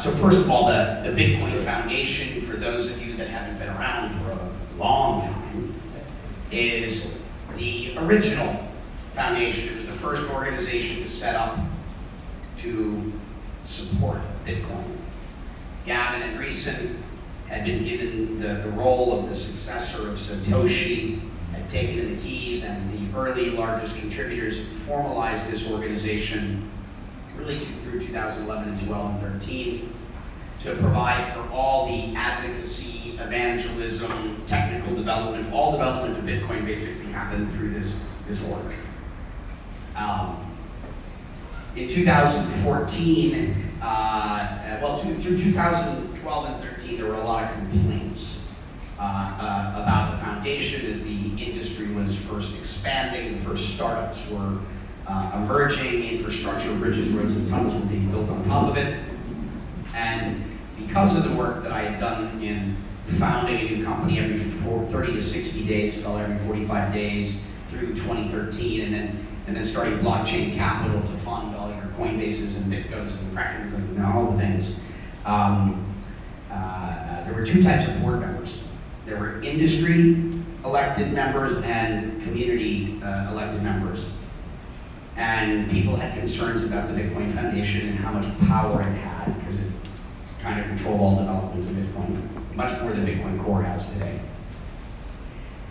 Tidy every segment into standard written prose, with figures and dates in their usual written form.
So first of all, the Bitcoin Foundation, for those of you that haven't been around for a long time, is the original foundation. It was the first organization to set up to support Bitcoin. Gavin Andreessen had been given the role of the successor of Satoshi, had taken in the keys, and the early largest contributors formalized this organization really through 2011 and 12 and 13 to provide for all the advocacy, evangelism, technical development, all development of Bitcoin basically happened through this org. In 2014, through 2012 and 13, there were a lot of complaints about the foundation as the industry was first expanding. The first startups were emerging, infrastructure, bridges, roads, and tunnels were being built on top of it. And because of the work that I had done in founding a new company every 30 to 60 days, every 45 days through 2013, and then starting blockchain capital to fund all your Coinbases and Bitcoins and Krakens and all the things. There were two types of board members. There were industry elected members and community elected members. And people had concerns about the Bitcoin Foundation and how much power it had, because it kind of controlled all development of Bitcoin, much more than Bitcoin Core has today.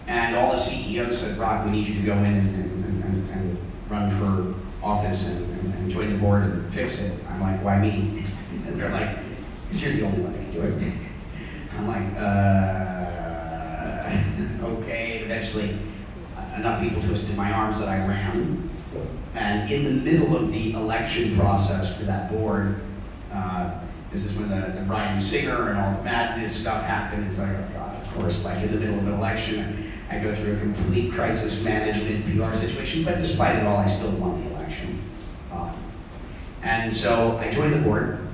And all the CEOs said, Rob, we need you to go in and run for office and join the board and fix it. I'm like, why me? And they're like, because you're the only one that can do it. I'm like, okay. Eventually, enough people twisted my arms that I ran. And in the middle of the election process for that board, this is when the Bryan Singer and all the madness stuff happened. It's like, oh God, of course, like in the middle of an election, I go through a complete crisis management PR situation, but despite it all, I still won the election. And so I joined the board.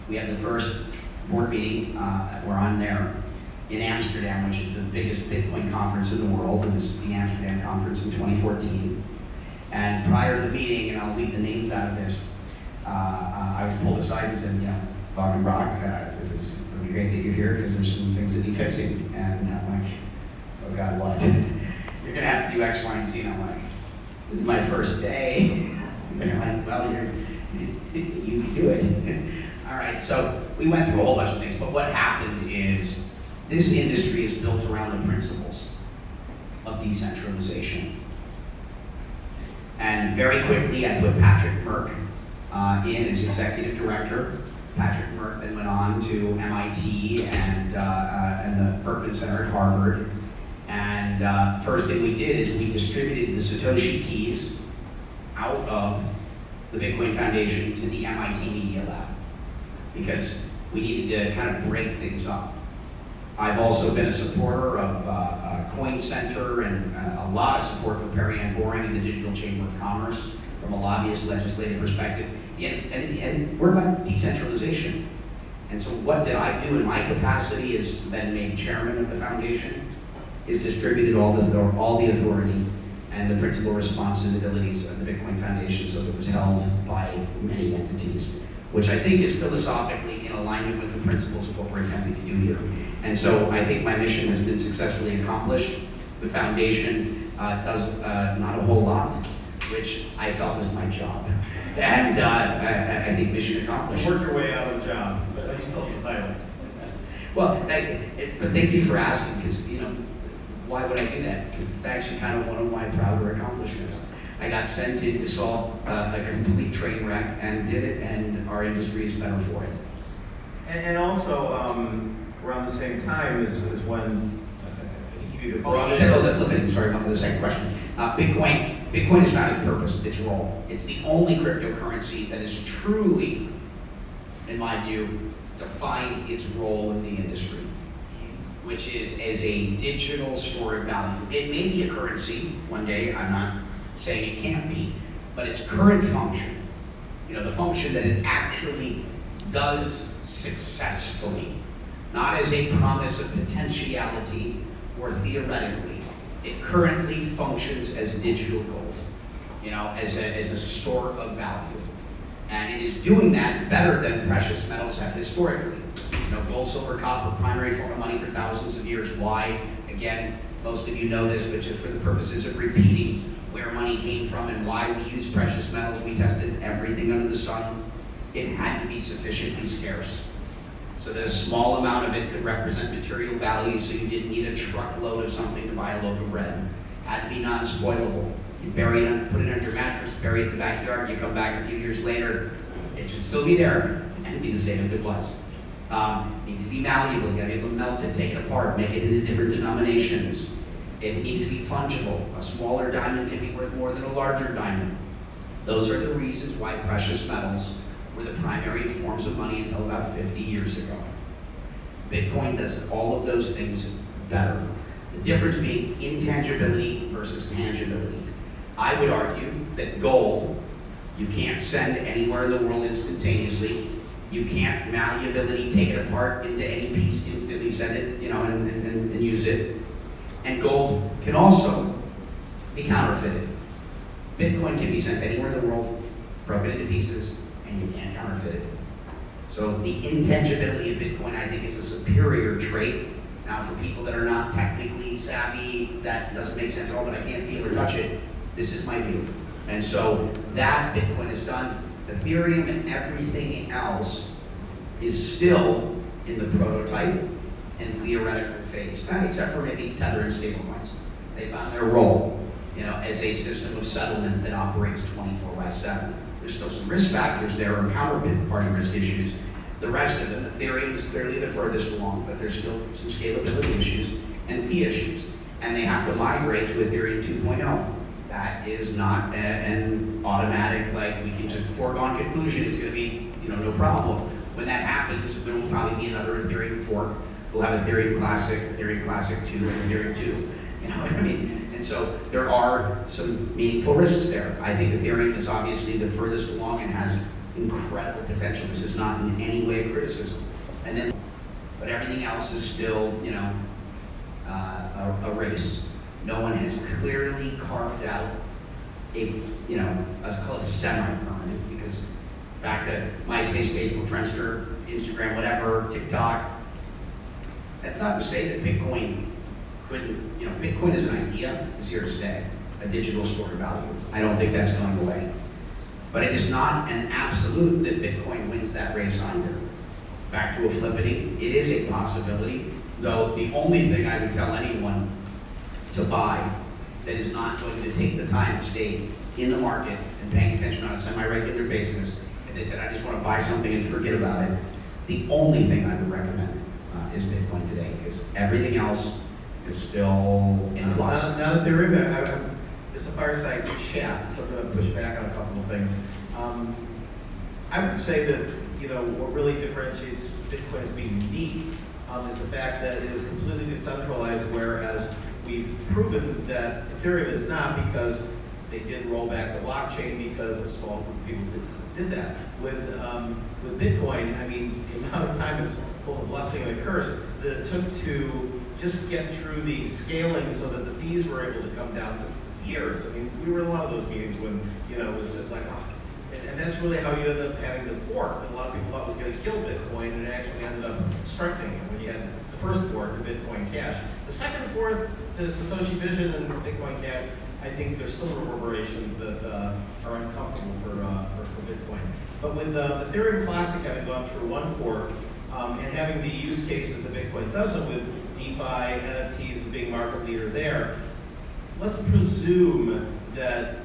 We had the first board meeting where I'm there in Amsterdam, which is the biggest Bitcoin conference in the world, and this is the Amsterdam conference in 2014. And prior to the meeting, and I'll leave the names out of this, I was pulled aside and said, Bob and Brock, this is really great that you're here because there's some things that need fixing. And I'm like, oh God, what? You're gonna have to do X, Y, and Z. And I'm like, this is my first day. And they're like, well, you can do it. All right, so we went through a whole bunch of things, but what happened is this industry is built around the principles of decentralization. And very quickly, I put Patrick Merck in as executive director. Patrick Merck then went on to MIT and the Terpin Center at Harvard. And first thing we did is we distributed the Satoshi keys out of the Bitcoin Foundation to the MIT Media Lab because we needed to kind of break things up. I've also been a supporter of Coin Center and a lot of support for Perry Ann Boring and the Digital Chamber of Commerce from a lobbyist legislative perspective. And in the end, we're about decentralization. And so what did I do in my capacity as then made chairman of the foundation is distributed all the authority and the principal responsibilities of the Bitcoin Foundation so that it was held by many entities, which I think is philosophically in alignment with the principles of what we're attempting to do here. And so I think my mission has been successfully accomplished. The foundation does not a whole lot, which I felt was my job. And I think mission accomplished. You worked your way out of the job, but you still have the title. Well, but thank you for asking, because why would I do that? Because it's actually kind of one of my prouder accomplishments. I got sent in to solve a complete train wreck and did it, and our industry is better for it. And also, around the same time is when I think you either brought that's flipping. Sorry about the second question. Bitcoin has found its purpose, its role. It's the only cryptocurrency that is truly, in my view, defined its role in the industry, which is as a digital store of value. It may be a currency one day, I'm not saying it can't be, but its current function, the function that it actually does successfully, not as a promise of potentiality or theoretically, it currently functions as digital gold, as a store of value. And it is doing that better than precious metals have historically. Gold, silver, copper, primary form of money for thousands of years. Why? Again, most of you know this, but just for the purposes of repeating where money came from and why we use precious metals, we tested everything under the sun. It had to be sufficiently scarce, so that a small amount of it could represent material value, so you didn't need a truckload of something to buy a loaf of bread. Had to be non-spoilable. You bury it, put it under your mattress, bury it in the backyard, you come back a few years later, it should still be there and be the same as it was. Needed to be malleable, you gotta be able to melt it, take it apart, make it into different denominations. It needed to be fungible. A smaller diamond can be worth more than a larger diamond. Those are the reasons why precious metals were the primary forms of money until about 50 years ago. Bitcoin does all of those things better. The difference being intangibility versus tangibility. I would argue that gold, you can't send anywhere in the world instantaneously. You can't malleability, take it apart into any piece, instantly send it, and use it. And gold can also be counterfeited. Bitcoin can be sent anywhere in the world, broken into pieces, and you can't counterfeit it. So the intangibility of Bitcoin, I think, is a superior trait. Now, for people that are not technically savvy, that doesn't make sense. Oh, but I can't feel or touch it. This is my view. And so that Bitcoin has done. Ethereum and everything else is still in the prototype and theoretical phase, except for maybe Tether and stablecoins. They found their role, as a system of settlement that operates 24/7. There's still some risk factors there, or counterparty risk issues. The rest of them, Ethereum is clearly the furthest along, but there's still some scalability issues and fee issues. And they have to migrate to Ethereum 2.0. That is not an automatic, like we can just foregone conclusion, it's going to be, no problem. When that happens, there will probably be another Ethereum fork. We'll have Ethereum Classic 2, and Ethereum 2. You know what I mean? And so there are some meaningful risks there. I think Ethereum is obviously the furthest along and has incredible potential. This is not in any way a criticism. But everything else is still, a race. No one has clearly carved out let's call it semi-permanent, because back to MySpace, Facebook, Friendster, Instagram, whatever, TikTok, that's not to say that Bitcoin couldn't, Bitcoin as an idea is here to stay, a digital store of value. I don't think that's going away. But it is not an absolute that Bitcoin wins that race either. Back to a flippity, it is a possibility, though the only thing I would tell anyone to buy that is not going to take the time to stay in the market and paying attention on a semi-regular basis, and they said, I just want to buy something and forget about it, the only thing I would recommend is Bitcoin today, because everything else is still in flux. Now Ethereum, this is a fireside chat, so I'm going to push back on a couple of things. I would say that what really differentiates Bitcoin as being unique is the fact that it is completely decentralized, whereas we've proven that Ethereum is not, because they did roll back the blockchain because a small group of people did that. With Bitcoin, the amount of time, it's both a blessing and a curse that it took to just get through the scaling so that the fees were able to come down to years. We were in a lot of those meetings when it was just like, and that's really how you ended up having the fork that a lot of people thought was going to kill Bitcoin, and it actually ended up strengthening it when you had the first fork to Bitcoin Cash. The second fork to Satoshi Vision and Bitcoin Cash, I think there's still reverberations that are uncomfortable for Bitcoin. But with Ethereum Classic having gone through one fork and having the use cases that Bitcoin doesn't, with DeFi, NFTs being market leader there, let's presume that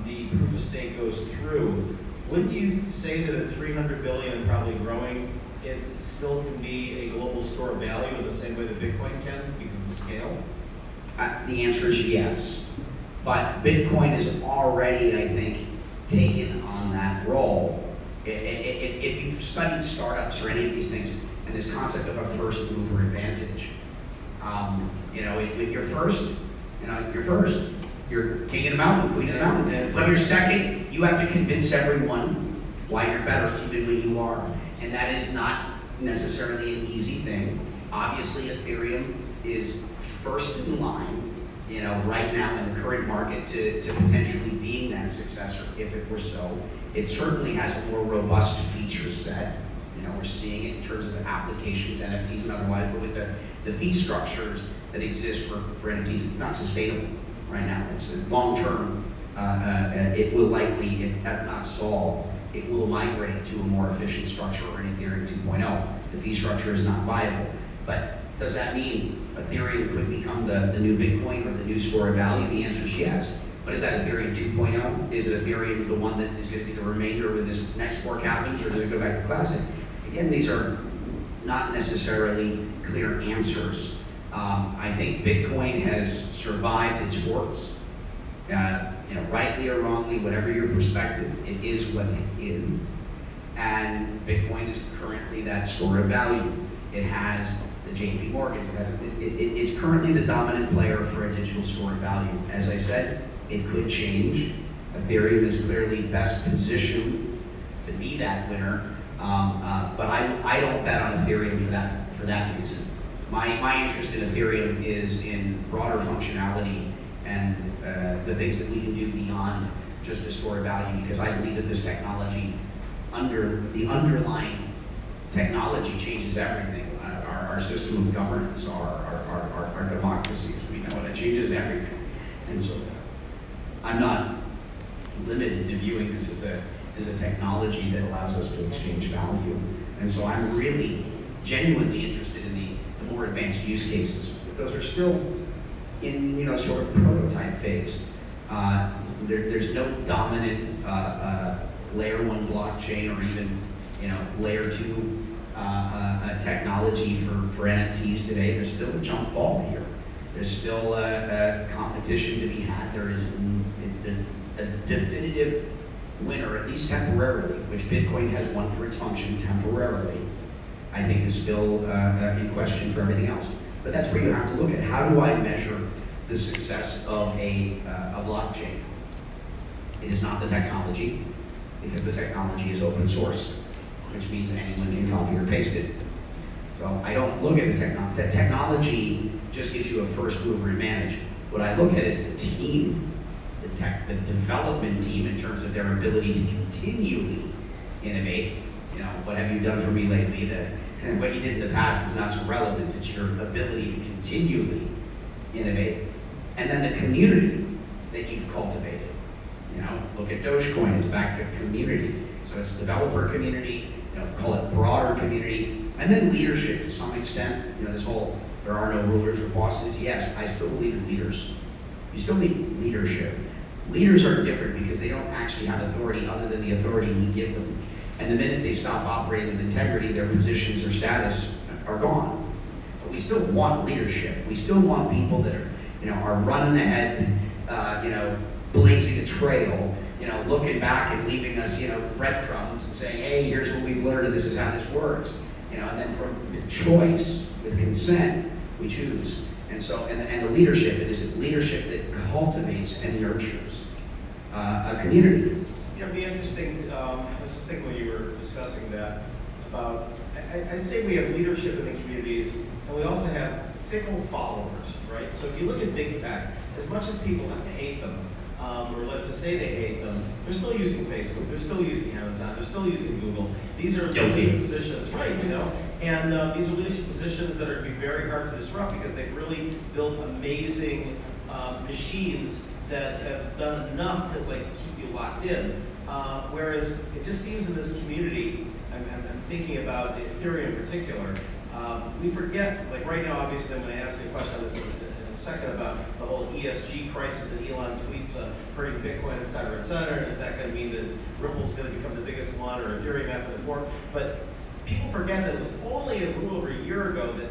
the proof of stake goes through. Wouldn't you say that at 300 billion and probably growing, it still can be a global store of value in the same way that Bitcoin can because of the scale? The answer is yes. But Bitcoin is already, I think, taken on that role. If you've studied startups or any of these things, and this concept of a first mover advantage, you're first, you're king of the mountain, queen of the mountain. And when you're second, you have to convince everyone why you're better, even when you are. And that is not necessarily an easy thing. Obviously, Ethereum is first in line right now in the current market to potentially being that successor if it were so. It certainly has a more robust feature set. We're seeing it in terms of the applications, NFTs and otherwise, but with the fee structures that exist for NFTs, it's not sustainable right now. It's long term. It will likely, if that's not solved, it will migrate to a more efficient structure or an Ethereum 2.0. The fee structure is not viable. But does that mean Ethereum could become the new Bitcoin or the new store of value? The answer is yes. But is that Ethereum 2.0? Is it Ethereum the one that is going to be the remainder when this next fork happens, or does it go back to Classic? Again, these are not necessarily clear answers. I think Bitcoin has survived its forks. Rightly or wrongly, whatever your perspective, it is what it is. And Bitcoin is currently that store of value. It has the JP Morgans. It's currently the dominant player for a digital store of value. As I said, it could change. Ethereum is clearly best positioned to be that winner. But I don't bet on Ethereum for that reason. My interest in Ethereum is in broader functionality and the things that we can do beyond just the store of value, because I believe that this technology, the underlying technology changes everything. Our system of governance, our democracy as we know it, changes everything. And so I'm not limited to viewing this as a technology that allows us to exchange value. And so I'm really genuinely interested in the more advanced use cases. But those are still in sort of prototype phase. There's no dominant layer 1 blockchain or even layer 2 technology for NFTs today. There's still a jump ball here. There's still a competition to be had. There is a definitive winner, at least temporarily, which Bitcoin has won for its function temporarily, I think is still in question for everything else. But that's where you have to look at, how do I measure the success of a blockchain? It is not the technology, because the technology is open source, which means anyone can copy or paste it. So I don't look at the technology. The technology just gives you a first mover advantage. What I look at is the team, the development team, in terms of their ability to continually innovate. What have you done for me lately? What you did in the past is not so relevant. It's your ability to continually innovate. And then the community that you've cultivated. Look at Dogecoin, it's back to community. So it's developer community, call it broader community, and then leadership to some extent. This whole, there are no rulers or bosses. Yes, I still believe in leaders. You still need leadership. Leaders are different because they don't actually have authority other than the authority we give them. And the minute they stop operating with integrity, their positions or status are gone. But we still want leadership. We still want people that are running ahead, blazing a trail, looking back and leaving us, breadcrumbs and saying, hey, here's what we've learned and this is how this works. And then with choice, with consent, we choose. And so, and the leadership, it is leadership that cultivates and nurtures a community. It'd be interesting, I was just thinking when you were discussing that, about, I'd say we have leadership in the communities, and we also have fickle followers, right? So if you look at big tech, as much as people hate them, or like to say they hate them, they're still using Facebook, they're still using Amazon, they're still using Google. These are leadership positions, right? And these are leadership positions that are going to be very hard to disrupt because they've really built amazing machines that have done enough to keep you locked in. Whereas it just seems in this community, I'm thinking about Ethereum in particular, we forget, right now, obviously, I'm going to ask you a question on this in a second about the whole ESG crisis and Elon tweets hurting Bitcoin, et cetera, et cetera. Is that going to mean that Ripple's going to become the biggest one, or Ethereum after the fork? But people forget that it was only a little over a year ago that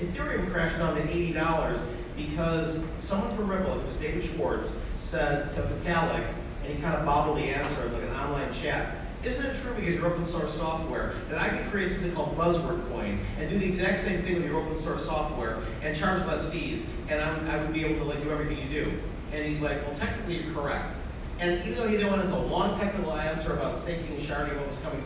Ethereum crashed down to $80 because someone from Ripple, it was David Schwartz, said to Vitalik, and he kind of bobbled the answer in an online chat, isn't it true because you're open source software that I could create something called Buzzword Coin and do the exact same thing with your open source software and charge less fees, and I would be able to do everything you do? And he's like, well, technically you're correct. And even though he then went into a long technical answer about staking and sharding, what was coming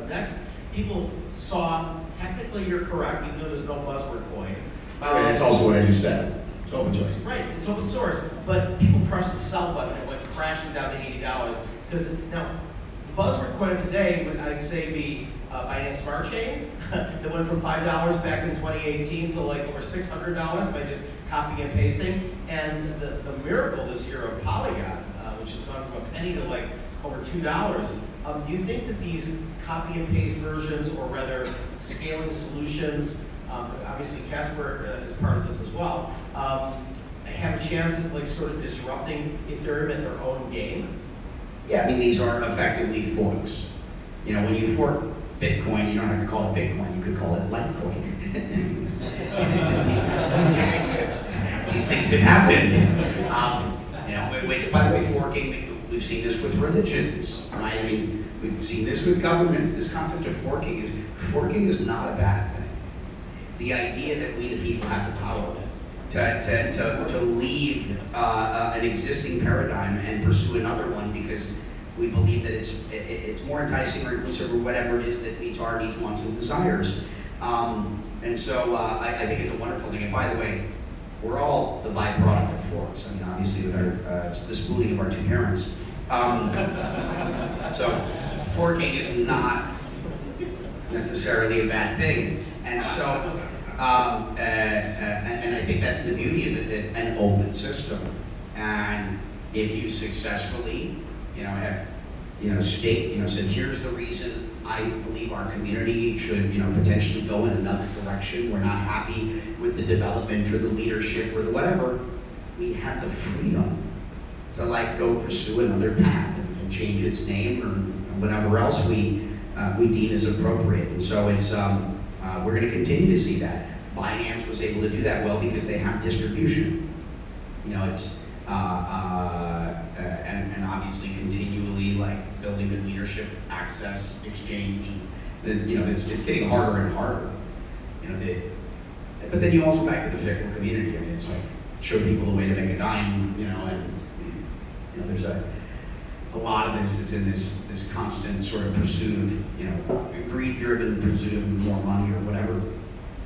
next, people saw technically you're correct, even though there's no Buzzword Coin. That's also what I just said. It's open source. Right, it's open source, but people pressed the sell button and it went crashing down to $80. Because now, the buzzword coin today would, I'd say, be Binance Smart Chain that went from $5 back in 2018 to like over $600 by just copying and pasting. And the miracle this year of Polygon, which has gone from a penny to like over $2. Do you think that these copy and paste versions, or rather scaling solutions, obviously Casper is part of this as well, have a chance of like sort of disrupting Ethereum at their own game? Yeah, I mean, these are effectively forks. You know, when you fork Bitcoin, you don't have to call it Bitcoin, you could call it Litecoin. These things have happened. You know, which, by the way, forking, we've seen this with religions, right? I mean, we've seen this with governments. This concept of forking is not a bad thing. The idea that we, the people, have the power to leave an existing paradigm and pursue another one because we believe that it's more enticing or inclusive or whatever it is that meets our needs, wants, and desires. And so I think it's a wonderful thing. And by the way, we're all the byproduct of forks. I mean, obviously, with our it's the spooning of our two parents. So forking is not necessarily a bad thing. And so, and I think that's the beauty of it, an open system. And if you successfully, have, said, here's the reason I believe our community should, potentially go in another direction. We're not happy with the development or the leadership or the whatever. We have the freedom to go pursue another path, and we can change its name or whatever else we deem as appropriate. And so it's we're going to continue to see that. Binance was able to do that well because they have distribution. It's and obviously continually building good leadership, access, exchange. And, it's getting harder and harder. But then you also back to the fickle community. I mean, it's show people a way to make a dime. There's a lot of this is in this constant sort of pursuit of greed-driven pursuit of more money or whatever.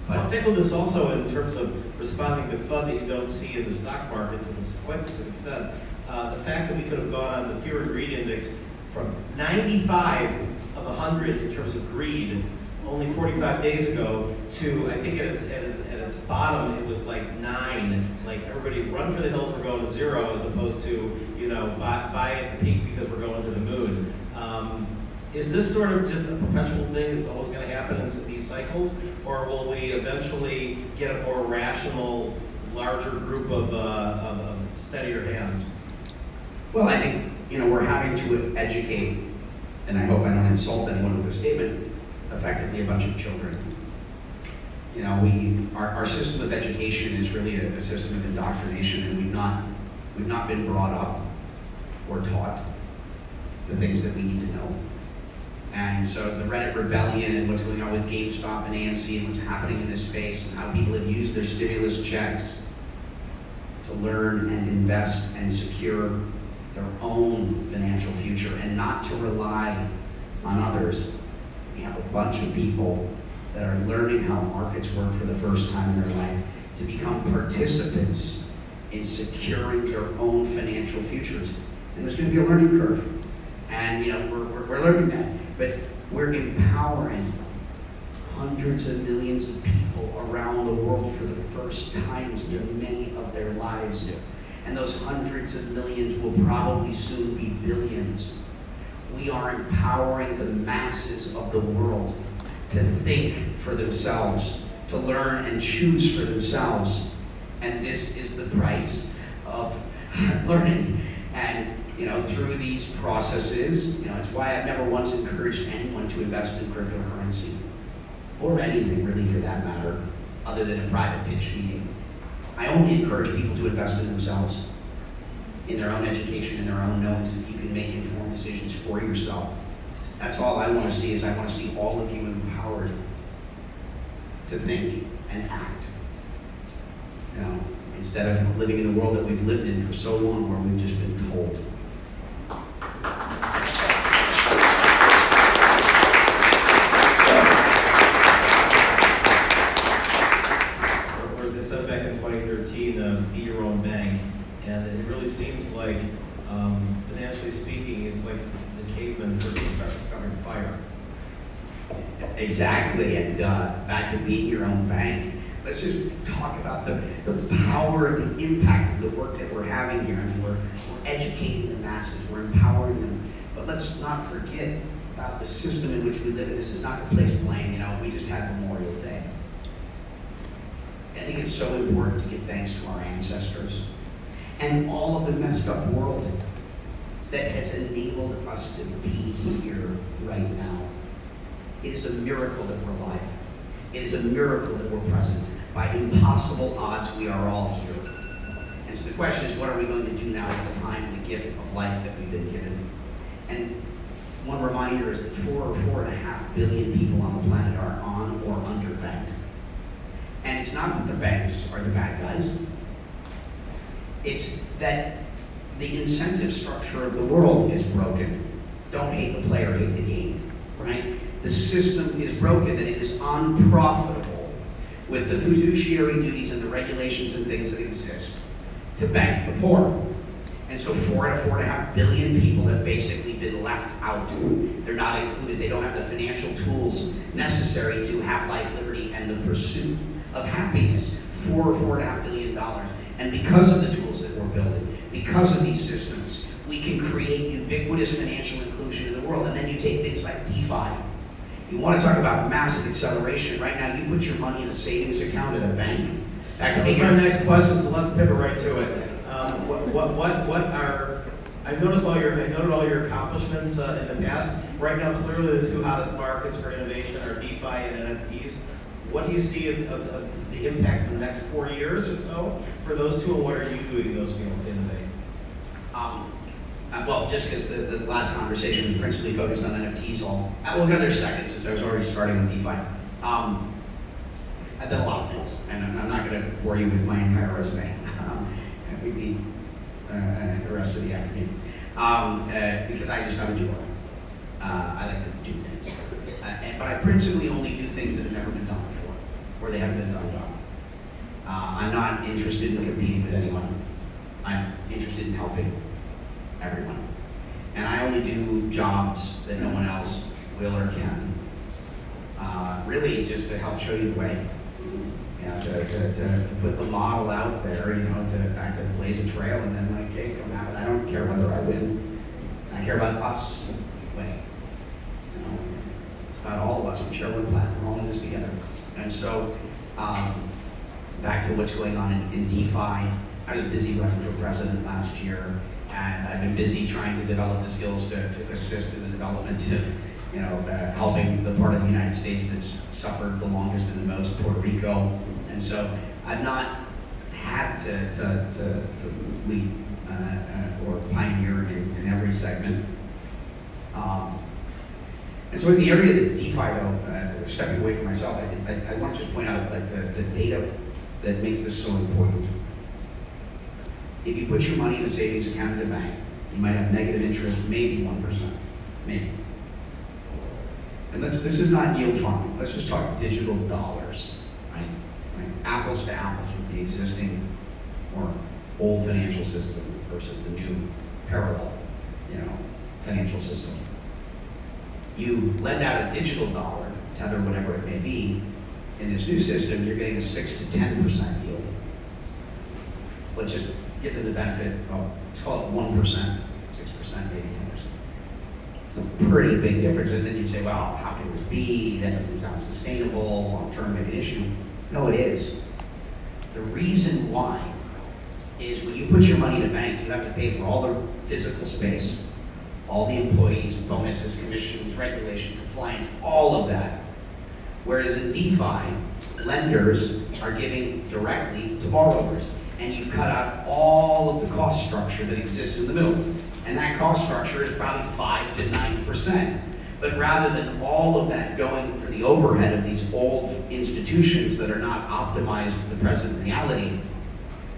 But I'll tackle this also in terms of responding to FUD that you don't see in the stock market to quite the same extent. The fact that we could have gone on the Fear and Greed Index from 95 of 100 in terms of greed only 45 days ago to, I think at its bottom it was 9. Everybody run for the hills, we're going to 0, as opposed to buy at the peak because we're going to the moon. Is this sort of just a perpetual thing that's always going to happen in these cycles, or will we eventually get a more rational, larger group of steadier hands? Well, I think we're having to educate, and I hope I don't insult anyone with this statement, effectively a bunch of children. Our system of education is really a system of indoctrination, and we've not been brought up or taught the things that we need to know. And so the Reddit rebellion and what's going on with GameStop and AMC and what's happening in this space and how people have used their stimulus checks to learn and invest and secure their own financial future and not to rely on others. We have a bunch of people that are learning how markets work for the first time in their life to become participants in securing their own financial futures. And there's going to be a learning curve. And we're learning that. But we're empowering hundreds of millions of people around the world for the first times in many of their lives. And those hundreds of millions will probably soon be billions. We are empowering the masses of the world to think for themselves, to learn and choose for themselves. And this is the price of learning. And through these processes, it's why I've never once encouraged anyone to invest in cryptocurrency, or anything really for that matter, other than a private pitch meeting. I only encourage people to invest in themselves, in their own education, in their own knowings that you can make informed decisions for yourself. That's all I want to see, is I want to see all of you empowered to think and act. Instead of living in the world that we've lived in for so long, where we've just been told. Or as they said back in 2013, like, financially speaking, it's like the caveman first discovering fire. Exactly, and back to being your own bank. Let's just talk about the power, the impact of the work that we're having here. I mean, we're educating the masses, we're empowering them, but let's not forget about the system in which we live in. This is not to place blame, we just had Memorial Day. I think it's so important to give thanks to our ancestors and all of the messed up world that has enabled us to be here right now. It is a miracle that we're alive. It is a miracle that we're present. By impossible odds, we are all here. And so the question is, what are we going to do now with the time and the gift of life that we've been given? And one reminder is that 4 or 4.5 billion people on the planet are on or underbanked. And it's not that the banks are the bad guys. It's that the incentive structure of the world is broken. Don't hate the player, hate the game, right? The system is broken, that it is unprofitable with the fiduciary duties and the regulations and things that exist to bank the poor. And so 4 to 4.5 billion people have basically been left out. They're not included. They don't have the financial tools necessary to have life, liberty, and the pursuit of happiness. $4 or $4.5 billion. And because of the tools that we're building, because of these systems, we can create ubiquitous financial inclusion in the world. And then you take things like DeFi. You want to talk about massive acceleration. Right now, you put your money in a savings account at a bank. That was my next question, so let's pivot right to it. What are, I noted all your accomplishments in the past. Right now, clearly the two hottest markets for innovation are DeFi and NFTs. What do you see of the impact in the next 4 years or so for those two, and what are you doing in those fields to innovate? Well, just because the last conversation was principally focused on NFTs, I'll go there second since I was already starting with DeFi. I've done a lot of things, and I'm not going to bore you with my entire resume. We need the rest of the afternoon because I just got to do it. I like to do things, but I principally only do things that have never been done before, or they haven't been done well. I'm not interested in competing with anyone. I'm interested in helping everyone. And I only do jobs that no one else will or can. Really just to help show you the way. To put the model out there, to blaze a trail, and then like, hey, come out. I don't care whether I win. I care about us winning. It's about all of us. We share one planet. We're all in this together. And so, back to what's going on in DeFi. I was busy running for president last year, and I've been busy trying to develop the skills to assist in the development of, helping the part of the United States that's suffered the longest and the most, Puerto Rico. And so I've not had to lead or pioneer in every segment. And so in the area of DeFi, though, stepping away from myself, I want to just point out like the data that makes this so important. If you put your money in a savings account at a bank, you might have negative interest, maybe 1%, maybe. And this is not yield farming. Let's just talk digital dollars, right? Like apples to apples with the existing or old financial system versus the new parallel, financial system. You lend out a digital dollar, Tether, whatever it may be, in this new system, you're getting a 6 to 10% yield. Let's just give them the benefit of, let's call it 1%, 6%, maybe 10%. It's a pretty big difference. And then you say, well, how can this be? That doesn't sound sustainable, long-term, maybe an issue. No, it is. The reason why is when you put your money in a bank, you have to pay for all the physical space, all the employees, bonuses, commissions, regulation, compliance, all of that. Whereas in DeFi, lenders are giving directly to borrowers, and you've cut out all of the cost structure that exists in the middle. And that cost structure is probably 5 to 9%. But rather than all of that going for the overhead of these old institutions that are not optimized to the present reality,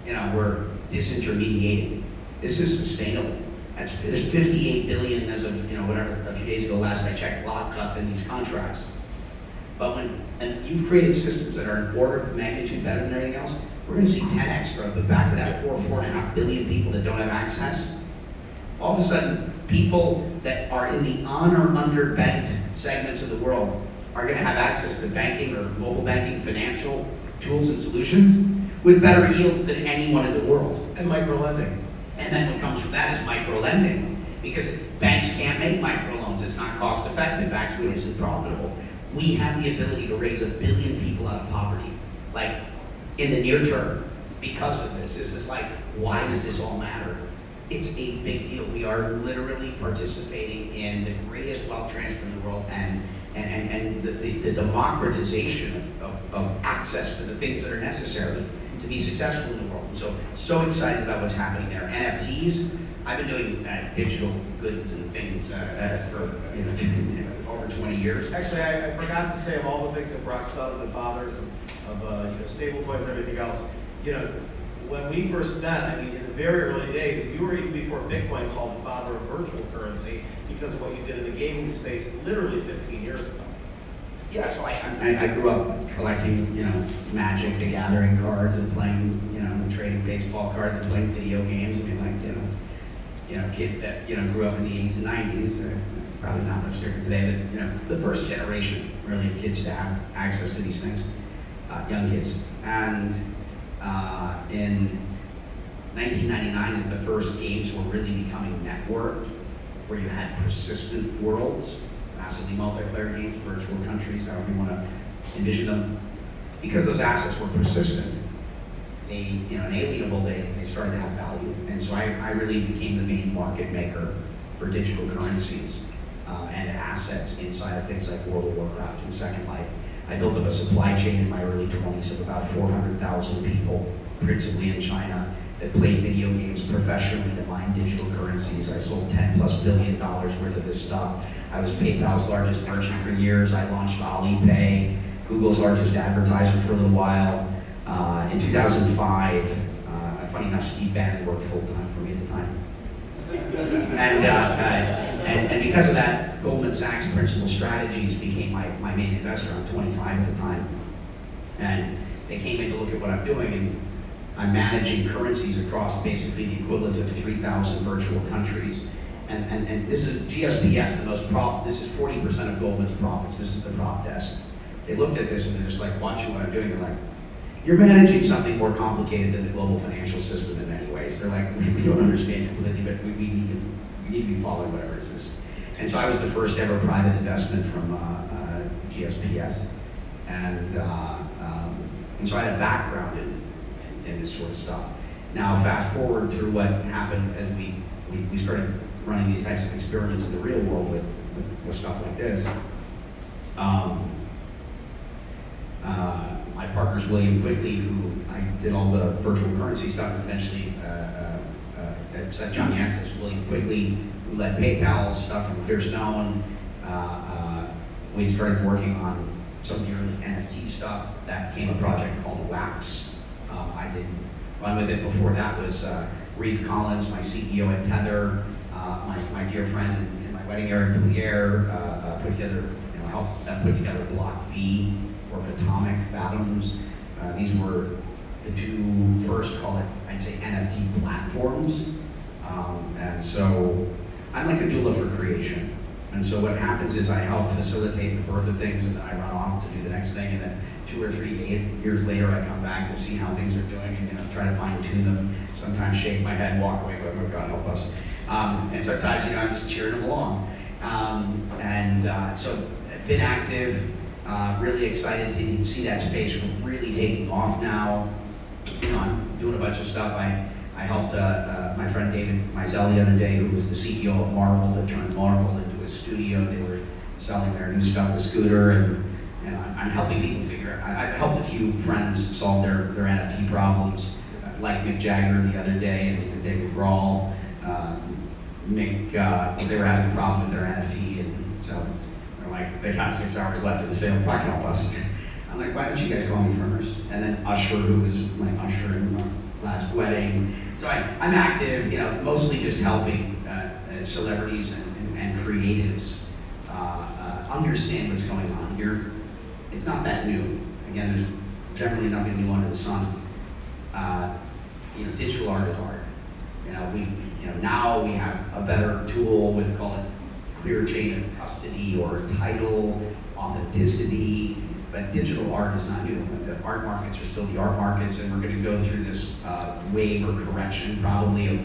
we're disintermediating. This is sustainable. There's 58 billion as of, a few days ago, last I checked, locked up in these contracts. But and you've created systems that are an order of magnitude better than everything else, we're going to see 10x growth, but back to that 4.5 billion people that don't have access. All of a sudden, people that are in the on or underbanked segments of the world are going to have access to banking or mobile banking, financial tools and solutions with better yields than anyone in the world. And micro-lending. And then what comes from that is micro-lending, because banks can't make microloans. It's not cost effective. Back to it isn't profitable. We have the ability to raise 1 billion people out of poverty, like in the near term, because of this. This is like, why does this all matter? It's a big deal. We are literally participating in the greatest wealth transfer in the world, and the democratization of access to the things that are necessary to be successful in the world. And so excited about what's happening there. NFTs, I've been doing digital goods and things for over 20 years. Actually, I forgot to say, of all the things that Brock started, the fathers of stable coins and everything else, when we first met, I mean, in the very early days, you were even before Bitcoin called the father of virtual currency because of what you did in the gaming space literally 15 years ago. Yeah, so I grew up collecting, Magic the Gathering cards and playing, trading baseball cards and playing video games. I mean, kids that, grew up in the 80s and 90s, probably not much different today, but, the first generation really of kids to have access to these things, young kids. And in 1999 is the first games were really becoming networked, where you had persistent worlds, massively multiplayer games, virtual countries, however you want to envision them. Because those assets were persistent, they, inalienable, they started to have value. And so I really became the main market maker for digital currencies and assets inside of things like World of Warcraft and Second Life. I built up a supply chain in my early 20s of about 400,000 people, principally in China, that played video games professionally to mine digital currencies. I sold $10+ billion worth of this stuff. I was PayPal's largest merchant for years. I launched Alipay, Google's largest advertiser for a little while. In 2005, funny enough, Steve Bannon worked full-time for me at the time. And because of that, Goldman Sachs Principal Strategies became my main investor. I'm 25 at the time. And they came in to look at what I'm doing, and I'm managing currencies across basically the equivalent of 3,000 virtual countries. And this is GSPS, the most profit. This is 40% of Goldman's profits. This is the prop desk. They looked at this and they're just like watching what I'm doing. They're like, you're managing something more complicated than the global financial system in many ways. They're like, we don't understand completely, but we need to be following whatever it is this. And so I was the first ever private investment from GSPS. And so I had a background in this sort of stuff. Now fast forward through what happened as we started running these types of experiments in the real world with stuff like this. My partner's William Quigley, who I did all the virtual currency stuff, and eventually set Johnny Access. William Quigley, who led PayPal stuff from Clearstone. We started working on some of the early NFT stuff. That became a project called Wax. I didn't run with it. Before that was Reeve Collins, my CEO at Tether, my dear friend and my wedding, Eric Boulier, put together, helped them put together Block V or Atomic Atoms. These were the two first, call it, I'd say, NFT platforms. And so I'm like a doula for creation. And so what happens is I help facilitate the birth of things, and then I run off to do the next thing, and then 2 or 3 years later I come back to see how things are doing and try to fine tune them. Sometimes shake my head, walk away, go, oh God help us. And sometimes I'm just cheering them along. So I've been active, really excited to see that space really taking off now. I'm doing a bunch of stuff. I helped my friend David Mizell the other day, who was the CEO of Marvel, that turned Marvel into a studio. They were selling their new stuff with Scooter, and I'm helping people figure out. I've helped a few friends solve their NFT problems, like Mick Jagger the other day and David Grohl. Mick, they were having a problem with their NFT, and so they're like, they got 6 hours left of the sale, probably help us. I'm like, why don't you guys call me first? And then Usher, who was my usher in my last wedding. So I'm active, mostly just helping celebrities and creatives understand what's going on here. It's not that new. Again, there's generally nothing new under the sun. digital art is art. Now we have a better tool with, call it, clear chain of custody or title, authenticity, but digital art is not new. The art markets are still the art markets, and we're going to go through this wave or correction probably of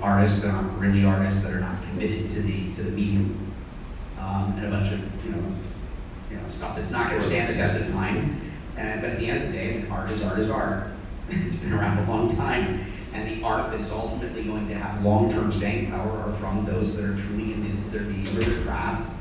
artists that aren't really artists, that are not committed to the medium, and a bunch of stuff that's not going to stand the test of time. But at the end of the day, art is art is art. It's been around a long time, and the art that is ultimately going to have long-term staying power are from those that are truly committed to their medium or their craft.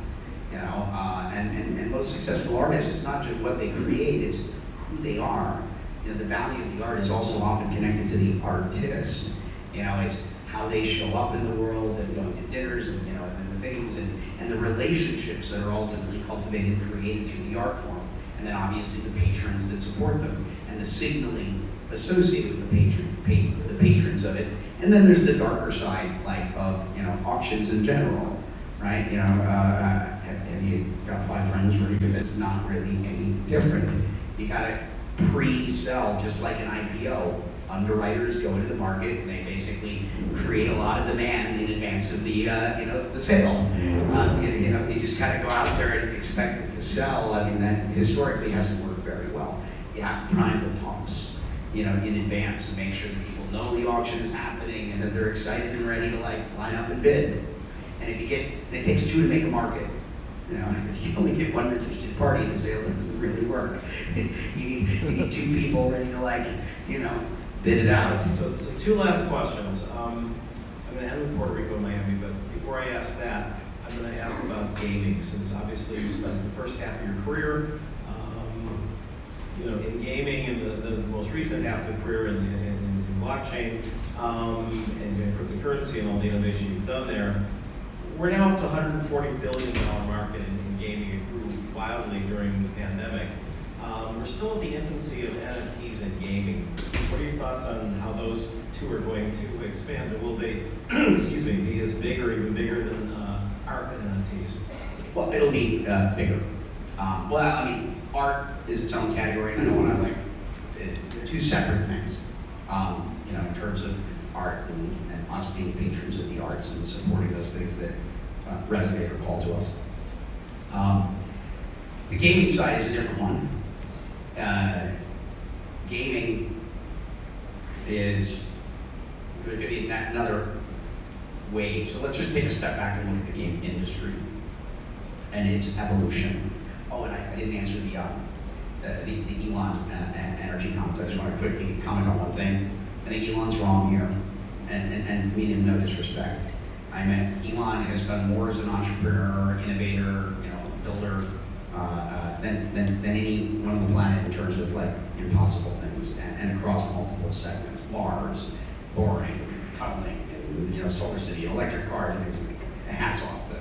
And most successful artists, it's not just what they create, it's who they are. The value of the art is also often connected to the artist. It's how they show up in the world, and going to dinners, and and the things, and the relationships that are ultimately cultivated and created through the art form. And then obviously the patrons that support them, and the signaling associated with the patrons of it. And then there's the darker side, of auctions in general, right? Have you got 5 friends where it's not really any different? You got to pre-sell, just like an IPO. Underwriters go into the market and they basically create a lot of demand in advance of the sale. You just kind of go out there and expect it to sell. I mean, that historically hasn't worked very well. You have to prime the pumps, in advance, and make sure that people know the auction is happening and that they're excited and ready to line up and bid. And it takes 2 to make a market. If you only get 1 interested party, the sale doesn't really work. You need 2 people ready to bid it out. So 2 last questions. I'm going to end with Puerto Rico, Miami, but before I ask that, I'm going to ask about gaming, since obviously you spent the first half of your career, in gaming, and the most recent half of the career in blockchain, and in cryptocurrency, and all the innovation you've done there. We're now up to $140 billion market in gaming. It grew wildly during the pandemic. We're still at the infancy of NFTs and gaming. What are your thoughts on how those 2 are going to expand? Or will they, be as big or even bigger than art and NFTs? Well, it'll be bigger. Art is its own category, and I don't want to they're 2 separate things. In terms of art and us being patrons of the arts and supporting those things that resonate or call to us. The gaming side is a different one. Gaming is going to be another wave. So let's just take a step back and look at the game industry and its evolution. Oh, and I didn't answer the Elon energy comments. I just want to quickly comment on one thing. I think Elon's wrong here, and mean in no disrespect. I meant Elon has done more as an entrepreneur, innovator, builder than anyone on the planet in terms of impossible things and across multiple segments. Mars, boring, tunneling, and solar city, electric cars. Hats off to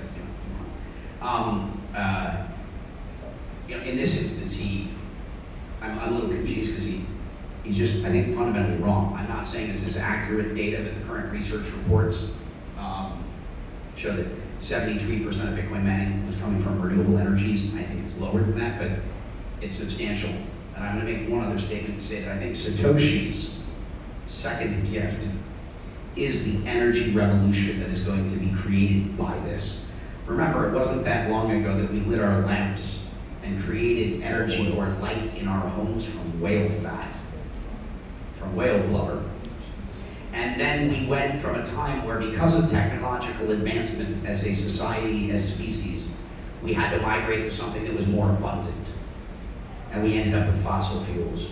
Elon. In this instance, I'm a little confused because he's just, I think, fundamentally wrong. I'm not saying this is accurate data, but the current research reports show that 73% of Bitcoin mining was coming from renewable energies. I think it's lower than that, but it's substantial. And I'm going to make one other statement to say that I think Satoshi's second gift is the energy revolution that is going to be created by this. Remember, it wasn't that long ago that we lit our lamps and created energy or light in our homes from whale fat, from whale blubber. And then we went from a time where, because of technological advancement as a society, as species, we had to migrate to something that was more abundant. And we ended up with fossil fuels.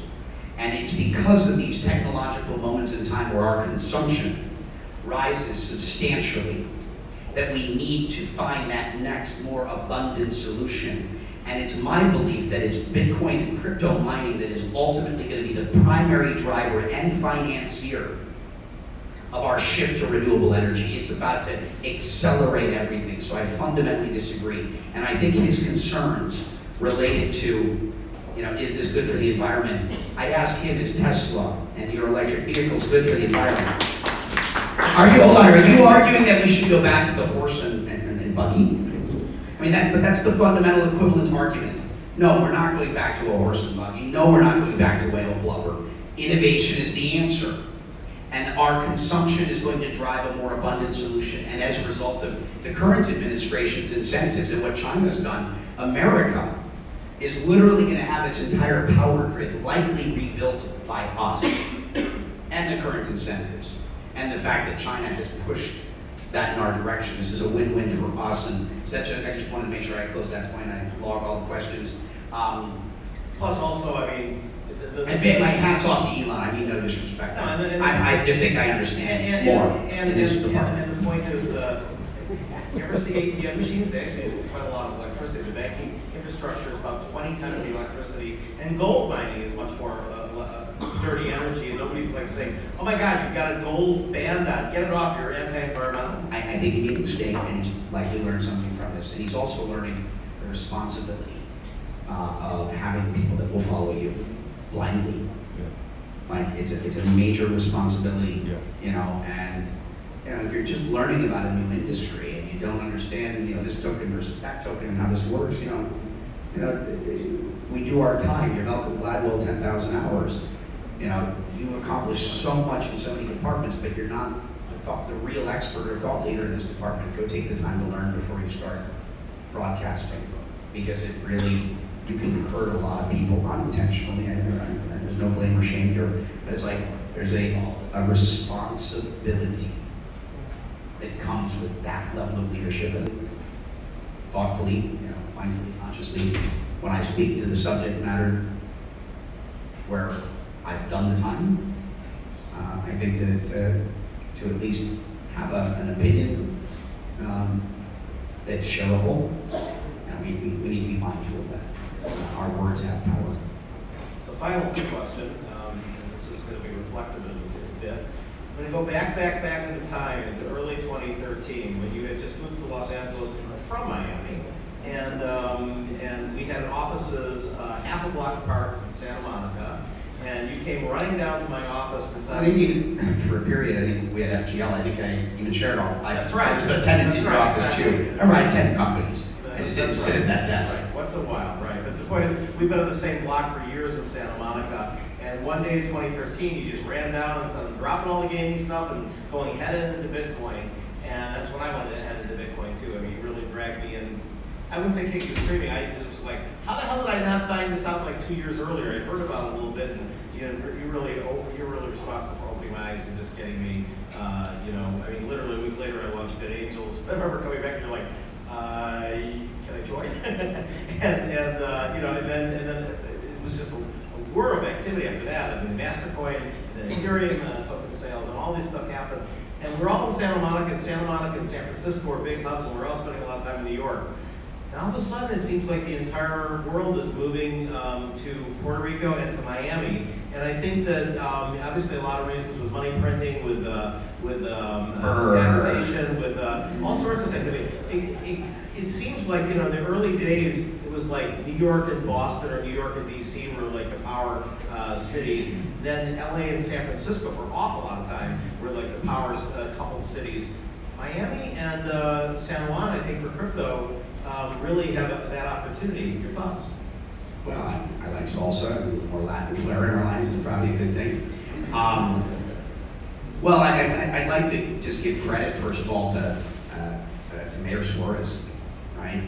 And it's because of these technological moments in time where our consumption rises substantially that we need to find that next, more abundant solution. And it's my belief that it's Bitcoin and crypto mining that is ultimately going to be the primary driver and financier of our shift to renewable energy. It's about to accelerate everything. So I fundamentally disagree. And I think his concerns related to, is this good for the environment? I'd ask him, is Tesla and your electric vehicles good for the environment? Are you arguing that we should go back to the horse and buggy? But that's the fundamental equivalent argument. No, we're not going back to a horse and buggy. No, we're not going back to whale blubber. Innovation is the answer. And our consumption is going to drive a more abundant solution. And as a result of the current administration's incentives and what China's done, America is literally going to have its entire power grid likely rebuilt by us and the current incentives. And the fact that China has pushed that in our direction. This is a win-win for us. And so I just wanted to make sure I close that point. I log all the questions. Plus also, I mean, my hat's off to Elon. I mean no disrespect. No, I just think I understand more in this department. And the point is, you ever see ATM machines? They actually use quite a lot of electricity. The banking infrastructure is about 20 times the electricity, and gold mining is much more dirty energy. And nobody's like saying, "Oh my God, you've got a gold band on. Get it off. You're anti-environmental." I think he made a mistake, and he's likely learned something from this. And he's also learning the responsibility of having people that will follow you blindly. Like it's a major responsibility, you know. And if you're just learning about a new industry and you don't understand, this token versus that token and how this works, we do our time. You're Malcolm Gladwell, 10,000 hours. You accomplish so much in so many departments, but you're not the real expert or thought leader in this department. Go take the time to learn before you start broadcasting, because it really, you can hurt a lot of people unintentionally. There's no blame or shame here, but it's like there's a responsibility that comes with that level of leadership. And thoughtfully, mindfully, consciously, when I speak to the subject matter where I've done the time, I think to at least have an opinion that's shareable, and we need to be mindful of that. Our words have power. So final question, and this is going to be reflective a bit. I'm going to go back into time, into early 2013, when you had just moved to Los Angeles from Miami, and we had offices half a block apart in Santa Monica, and you came running down to my office and said, I think even for a period, I think we had FGL. I think I even shared off. That's right. I was a tenant in your office too. I remember I had 10 companies. I just didn't sit at that desk. Right. Once in a while, right? But the point is, we've been on the same block for years in Santa Monica, and one day in 2013, you just ran down and started dropping all the gaming stuff and going head into Bitcoin, and that's when I went head into Bitcoin too. I mean, you really dragged me in. I wouldn't say kicking and screaming. It was like, how the hell did I not find this out like 2 years earlier? I heard about it a little bit, and you're really responsible for opening my eyes and just getting me. I mean, literally a week later, I launched Bit Angels. I remember coming back and you're like, can I join? and then it was just a whir of activity after that. I mean, Mastercoin, and then Ethereum token sales, and all this stuff happened. And we're all in Santa Monica and San Francisco are big hubs, and we're all spending a lot of time in New York. And all of a sudden, it seems like the entire world is moving to Puerto Rico and to Miami. And I think that obviously a lot of reasons with money printing, with taxation, with all sorts of things. I mean, it seems like in the early days it was like New York and Boston or New York and DC were like the power cities. Then LA and San Francisco for an awful lot of time were like the power coupled cities. Miami and San Juan, I think, for crypto. Really have that opportunity. Your thoughts? Well, I like salsa, and more Latin flair in our lives is probably a good thing. Well, I'd like to just give credit, first of all, to Mayor Suarez, right?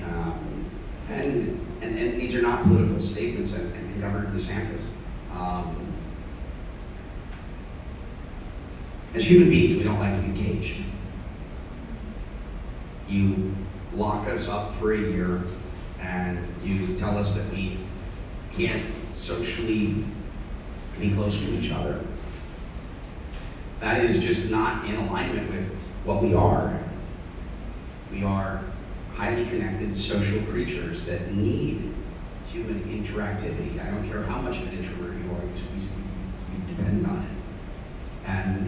And these are not political statements, and Governor DeSantis. As human beings, we don't like to be caged. You lock us up for a year, and you tell us that we can't socially be close to each other. That is just not in alignment with what we are. We are highly connected social creatures that need human interactivity. I don't care how much of an introvert you are, we depend on it. And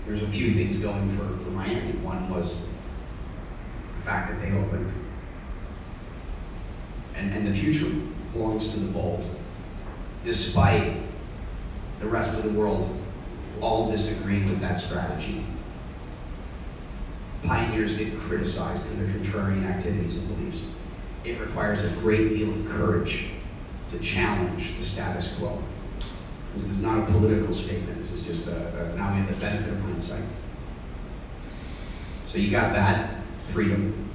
there's a few things going for Miami. One was the fact that they opened. And the future belongs to the bold, despite the rest of the world all disagreeing with that strategy. Pioneers get criticized for their contrarian activities and beliefs. It requires a great deal of courage to challenge the status quo. This is not a political statement. This is just now we have the benefit of hindsight. So you got that freedom,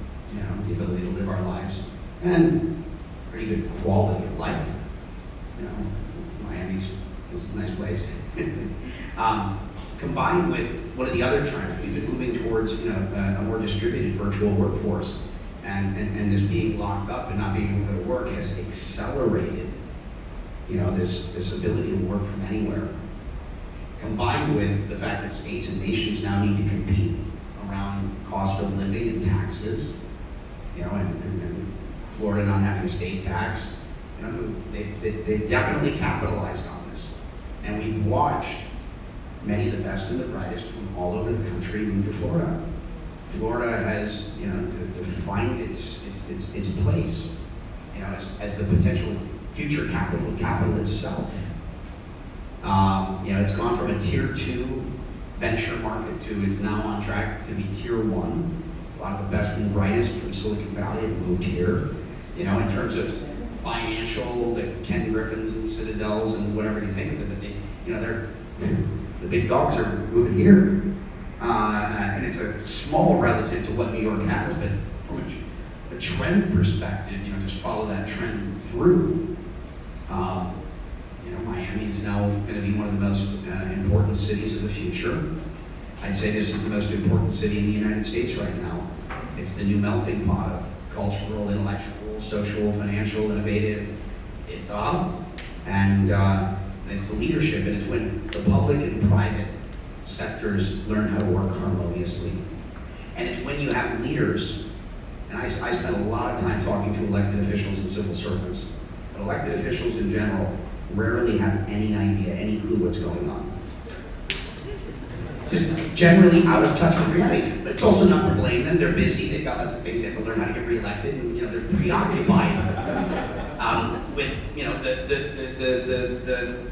the ability to live our lives, and pretty good quality of life. Miami's is a nice place. Combined with one of the other trends, we've been moving towards a more distributed virtual workforce, and this being locked up and not being able to go to work has accelerated this ability to work from anywhere. Combined with the fact that states and nations now need to compete around cost of living and taxes, and Florida not having a state tax, they definitely capitalized on this, and we've watched many of the best and the brightest from all over the country move to Florida. Florida has, to find its place, as the potential future capital of capital itself. It's gone from a tier 2 venture market to it's now on track to be tier 1. A lot of the best and brightest from Silicon Valley have moved here. In terms of financial, the Ken Griffins and Citadels and whatever you think of it, but they're the big dogs are moving here, and it's a small relative to what New York has, but from a trend perspective, just follow that trend through. Miami is now going to be one of the most important cities of the future. I'd say this is the most important city in the United States right now. It's the new melting pot of cultural, intellectual, social, financial, innovative. It's up, and it's the leadership, and it's when the public and private sectors learn how to work harmoniously. And it's when you have leaders, and I spent a lot of time talking to elected officials and civil servants, but elected officials in general rarely have any idea, any clue what's going on. Just generally out of touch with reality. But it's also not to blame them. They're busy. They've got lots of things. They have to learn how to get reelected, and they're preoccupied with the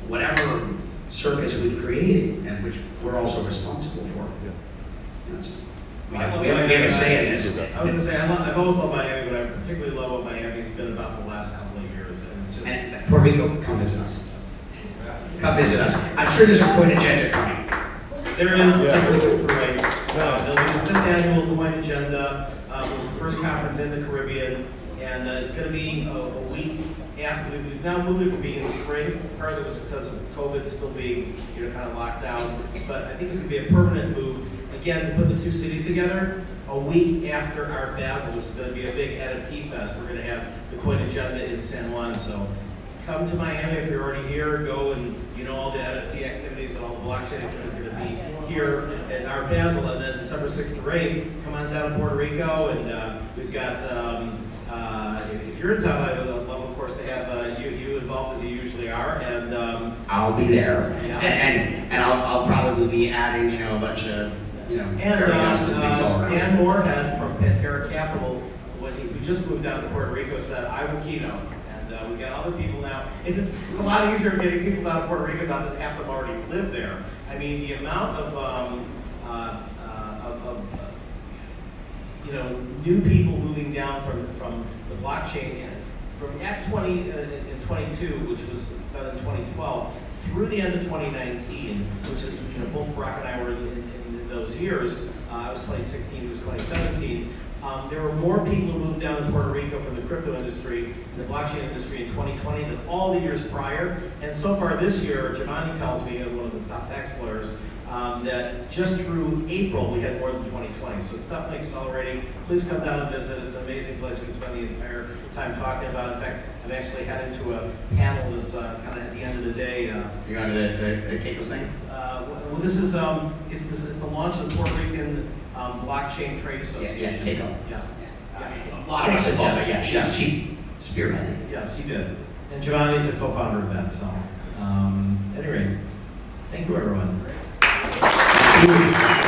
whatever circus we've created, and which we're also responsible for. We have a say in this. I was going to say I've always loved Miami, but I particularly love what Miami's been about the last couple of years, and it's just. And Puerto Rico, come visit us. Come visit us. I'm sure there's a Coin Agenda coming. There is December 6th, right? There'll be the 5th annual Coin Agenda. It was the first conference in the Caribbean, and it's going to be a week after. We've now moved it from being in the spring. Part of it was because of COVID still being kind of locked down, but I think it's going to be a permanent move. Again, to put the two cities together, a week after our Basel, which is going to be a big NFT fest, we're going to have the Coin Agenda in San Juan. So come to Miami if you're already here. Go and all the NFT activities and all the blockchain activities are going to be here at our Basel. And then December 6th to 8th, come on down to Puerto Rico, and we've got. If you're in town, I would love, of course, to have you involved as you usually are. And I'll be there, and I'll probably be adding a bunch of. Dan Moorhead from Pantera Capital, when we just moved down to Puerto Rico, said, I will keynote. And we got other people now. It's a lot easier getting people down to Puerto Rico now that half of them already live there. I mean, the amount of new people moving down from the blockchain from Act 20 in 22, which was done in 2012, through the end of 2019, which is both Barack and I were in those years. It was 2016, it was 2017. There were more people who moved down to Puerto Rico from the crypto industry, the blockchain industry in 2020 than all the years prior. And so far this year, Giovanni tells me, one of the top tax lawyers, that just through April we had more than 2020. So it's definitely accelerating. Please come down and visit. It's an amazing place. We can spend the entire time talking about it. In fact, I'm actually heading to a panel that's kind of at the end of the day. You're going to the Keiko thing? Well, this is it's the launch of the Puerto Rican Blockchain Trade Association. Yeah, Keiko. Yeah. A lot of us involved, but she spearheaded. Yes, she did. And Giovanni's a co-founder of that. So, at any rate, thank you, everyone. Thank you.